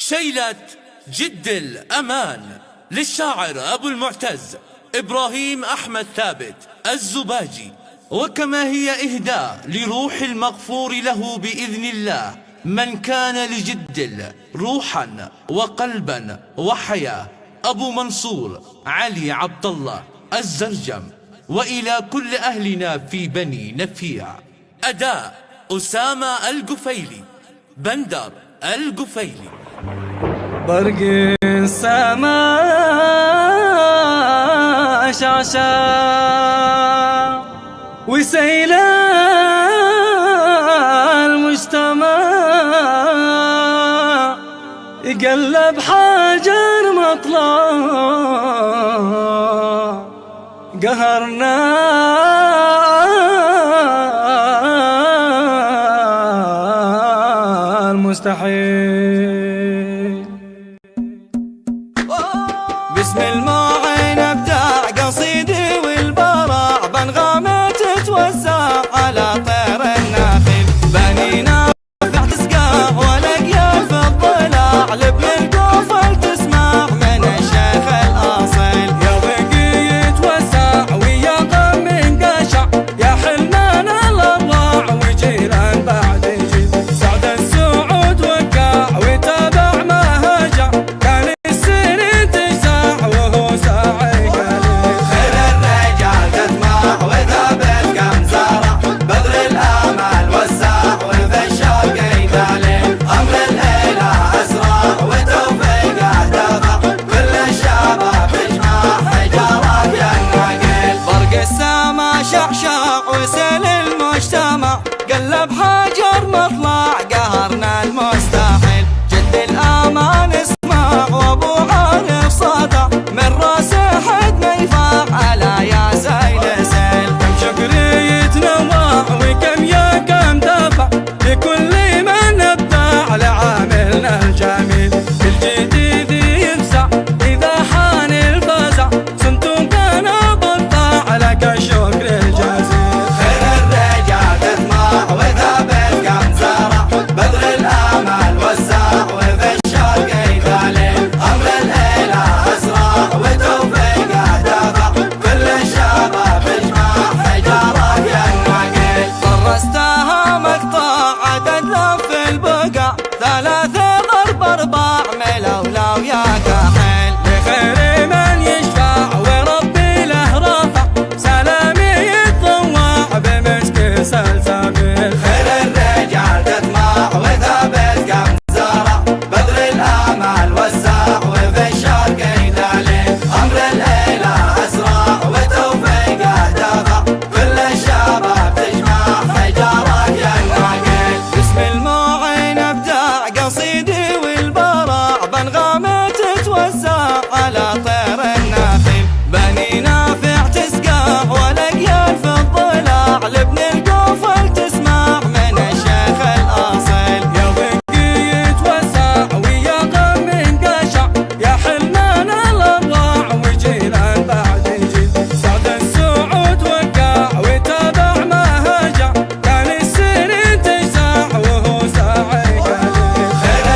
شيلة جد الأمان للشاعر أبو المعتز إبراهيم أحمد ثابت الزباجي، وكما هي إهداء لروح المغفور له بإذن الله من كان لجد روحا وقلبا وحياة أبو منصور علي عبد الله الزرجم، وإلى كل أهلنا في بني نفيع. أداء أسامة القفيلي، بندر القفيلي. برق السماء شعشع وسيل المجتمع يقلب حجر مطلع قهرنا المستحيل. باسم المعين ابدع قصيدي والبراع بنغامة تتوزع على طير النخيل، بني نافع تسقى ولقيا في الضلع لابن القفل تسمع من الشيخ الاصيل. يا بقي يتوزع ويا غم قشع يا حلمان الاضلاع وجيران بعد جيل. سعد السعود وقع وتابع ما هجع كان السنين تجزع وهو ساعي قليل. خير الرجال تطمع وثابت كم زرع بدر الامل وسع وفي الشوق يدلل. امر الاله اسرع وتوفيقه دفع كل الشباب تجمع حجارك ينقل. برق السما شعشع وسيل المجتمع قلب حجر مطلع قهرنا المستحيل. جد الامان اسمع وابو عارف صدع من راس حد ما يفاق على يا سيل سيل. كم شكري يتنوع وكم يا كم دفع لكل من ابدع لعاملنا الجميل. الجديد يفزع اذا حان الفزع صندوقنا ضلع لك الشكر الجزيل. خير الرجال تطمع وثابت كم زرع بدر الامل وسع وفي الشوق يدلل. امر الاله اسرع وتوفيقه دفع كل الشباب تجمع حجارك ينقل. طرستها مقطع عدد لف البقع ثلاثة ضرب ارباع ملولو يا كحيل. لخير من يشفع وربي له رفع سلامي يتطوع بمسك سلسبيل. خير الرجال تطمع وثابت كم زرع بدر الامل وسع وفي الشرق يدلل. امر الاله اسرع وتوفيقه دفع كل الشباب تجمع حجارك ينقل. باسم المعين ابدع قصيدي والبراع بنغامة تتوزع على طير النخيل، بني نافع تسقى ولقيا في الضلع لابن القفل تسمع من الشيخ الاصيل. يا بقي يتوزع ويا غم قشع يا حلمان الاضلاع وجيلان بعد جيل. سعد السعود وقع وتابع ما هجع كان السنين تجزع وهو ساعي قليل. خير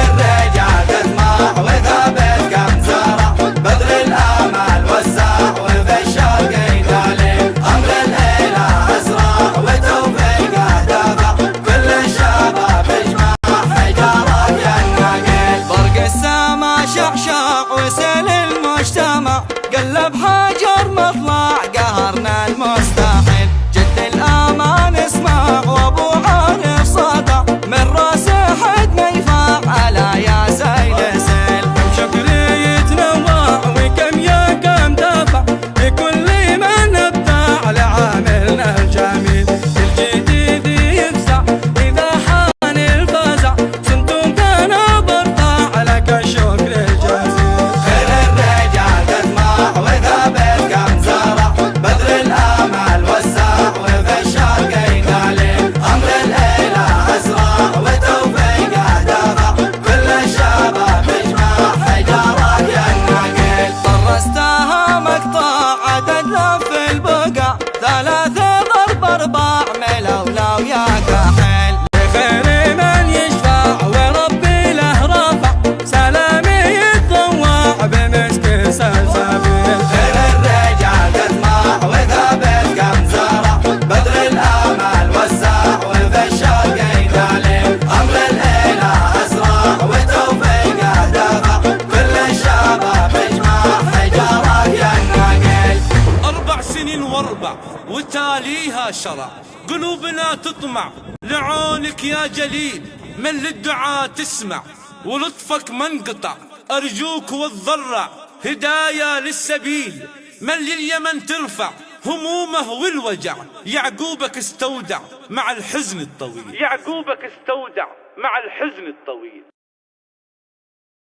وتاليها شرع. قلوبنا تطمع لعونك يا جليل، من للدعاء تسمع ولطفك ما انقطع. أرجوك واتضرع هدايا للسبيل، من لليمن ترفع همومه والوجع. يعقوبك استودع مع الحزن الطويل، يعقوبك استودع مع الحزن الطويل.